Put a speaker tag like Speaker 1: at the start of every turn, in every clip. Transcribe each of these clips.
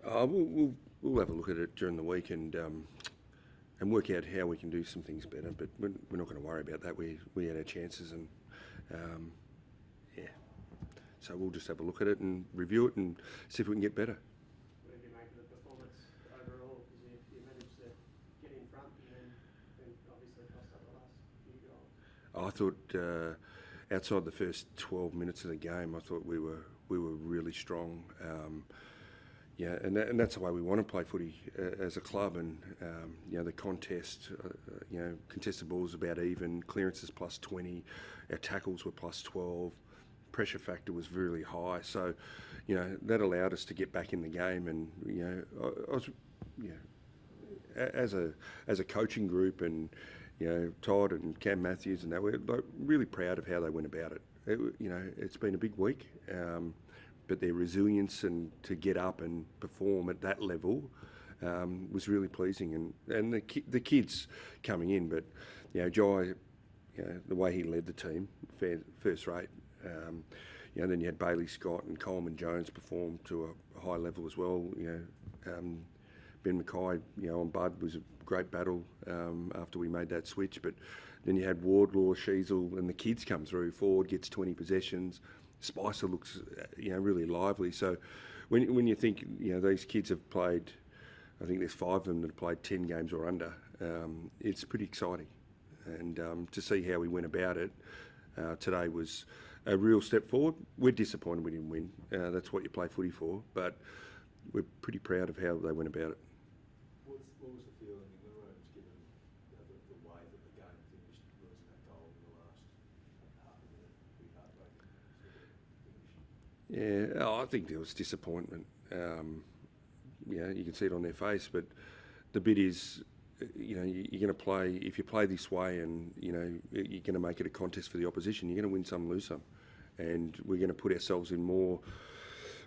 Speaker 1: We'll have a look at it during the week and work out how we can do some things better. But we're not going to worry about that. We had our chances, and yeah. So we'll just have a look at it and review it and see if we can get better.
Speaker 2: What did you make of the performance overall? Because you managed to get in front and then obviously cost up the last few goals.
Speaker 1: I thought outside the first 12 minutes of the game, I thought we were really strong. Yeah, and that's the way we want to play footy as a club. And the contest, contested balls about even, clearances plus 20, our tackles were plus 12, pressure factor was really high. So, that allowed us to get back in the game. And I was, as a coaching group, and Todd and Cam Matthews and that, we're really proud of how they went about it. It's been a big week. But their resilience and to get up and perform at that level was really pleasing, and the kids coming in. But Jai, the way he led the team, first rate. Then you had Bailey Scott and Coleman Jones perform to a high level as well. Ben Mackay, on Bud was a great battle after we made that switch. But then you had Wardlaw, Sheasel, and the kids come through. Ford gets 20 possessions. Spicer looks, really lively. So when you think, these kids have played, I think there's 5 of them that have played 10 games or under. It's pretty exciting, and to see how we went about it today was a real step forward. We're disappointed we didn't win. That's what you play footy for, but we're pretty proud of how they went about it.
Speaker 3: What was the feeling in the rooms, given the way that the game finished, losing that goal in the last half of the big heartbreaking finish?
Speaker 1: Yeah, I think there was disappointment. You can see it on their face, but the bit is, you're going to play, if you play this way and, you're going to make it a contest for the opposition, you're going to win some, lose some. And we're going to put ourselves in more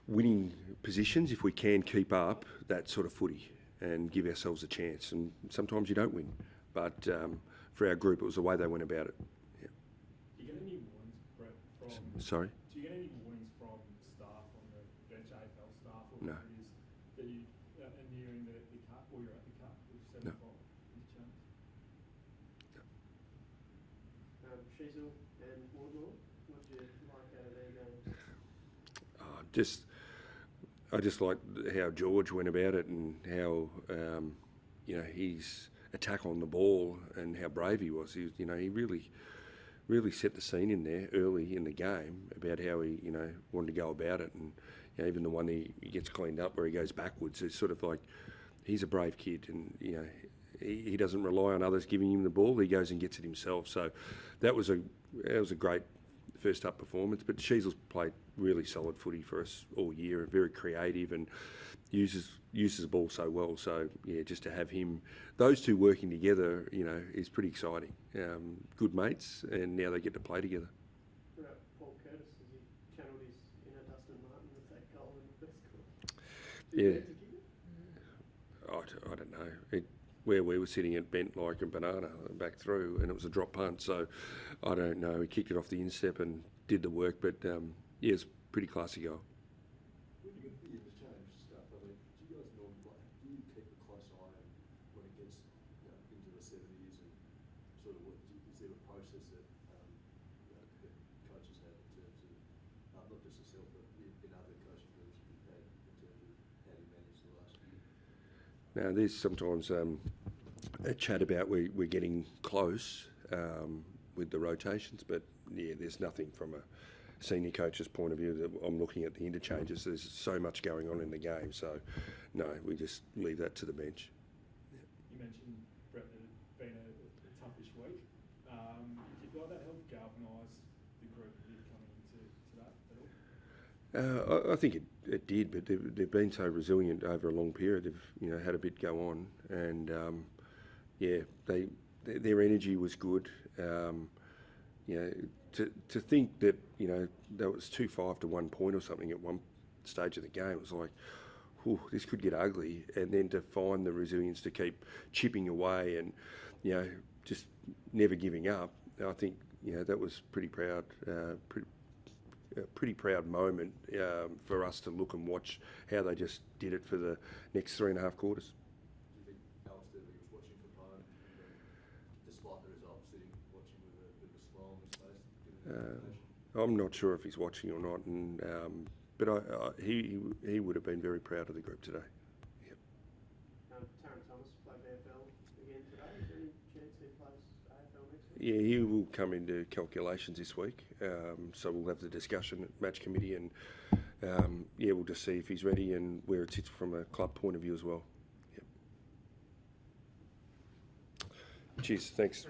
Speaker 1: winning positions if we can keep up that sort of footy and give ourselves a chance. And sometimes you don't win. But for our group, it was the way they went about it. Yeah.
Speaker 4: Do you get any warnings, Brett, from...
Speaker 1: Sorry?
Speaker 4: Do you get any warnings from staff on the bench, AFL staff, or
Speaker 1: No.
Speaker 4: whatever it is, that you are nearing the cut, or you're at the cut with 7
Speaker 1: No.
Speaker 4: o'clock?
Speaker 2: Sheasel and Wardlaw, what do you like out of their games?
Speaker 1: I just like how George went about it, and how his attack on the ball and how brave he was. He really set the scene in there early in the game about how he wanted to go about it, and even the one he gets cleaned up where he goes backwards is sort of like, he's a brave kid, and he doesn't rely on others giving him the ball. He goes and gets it himself. So that was a great first up performance. But Sheasel's played really solid footy for us all year, and very creative, and uses the ball so well. So just to have him, those two working together, is pretty exciting. Good mates, and now they get to play together.
Speaker 2: What about Paul Curtis? Has he channeled his inner Dustin Martin with that goal in the first quarter?
Speaker 1: Yeah. I don't know. Where we were sitting, it bent like a banana back through, and it was a drop punt. So I don't know. He kicked it off the instep and did the work, but it's pretty classy goal.
Speaker 3: When you get the interchange stuff, do you guys normally do you keep a close eye on when it gets into the 70s, and sort of is there a process that that coaches have in terms of not just yourself, but in other coaching groups you've had in terms of how you manage the last year?
Speaker 1: Now, there's sometimes a chat about we're getting close with the rotations, but there's nothing from a senior coach's point of view that I'm looking at the interchanges. There's so much going on in the game, so no, we just leave that to the bench.
Speaker 4: You mentioned, Brett, that it's been a toughish week. Do you feel like that helped galvanise the group a bit coming into that at all?
Speaker 1: I think it did, but they've been so resilient over a long period. They've had a bit go on, and their energy was good. To think that that was 2-5 to 1 point or something at one stage of the game, it was like, this could get ugly. And then to find the resilience to keep chipping away and just never giving up, I think that was pretty proud, pretty proud moment for us to look and watch how they just did it for the next 3.5 quarters.
Speaker 3: Do you think Alistair was watching from home, despite the result, sitting watching with a bit of a smile on his face, given the information?
Speaker 1: I'm not sure if he's watching or not, and but he would have been very proud of the group today. Yep.
Speaker 2: Tarrant Thomas played AFL again today. Is there any chance he plays AFL next week?
Speaker 1: Yeah, he will come into calculations this week, so we'll have the discussion at match committee, and yeah, we'll just see if he's ready and where it sits from a club point of view as well. Yep. Cheers, thanks.